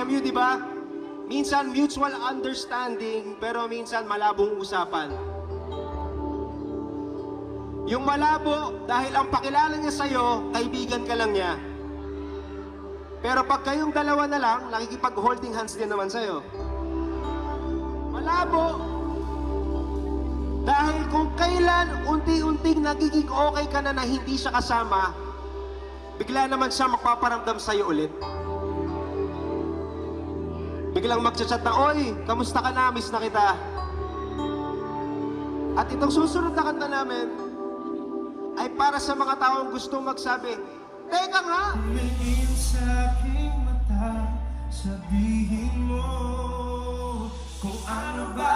MU, di ba? Minsan mutual understanding, pero minsan malabong usapan. Yung malabo, dahil ang pakilala niya sa'yo, kaibigan ka lang niya. Pero pag kayong dalawa na lang, nakikipag-holding hands din naman sa'yo. Malabo, dahil kung kailan unti-unting nagiging okay ka na hindi siya kasama, bigla naman siya magpaparamdam sa'yo ulit. Biglang magchat-chat na, "Oy, kamusta ka na? Miss na kita." At itong susunod na kanta namin ay para sa mga taong gustong magsabi, "Teka nga!" Tumingin sa aking mata, sabihin mo kung ano ba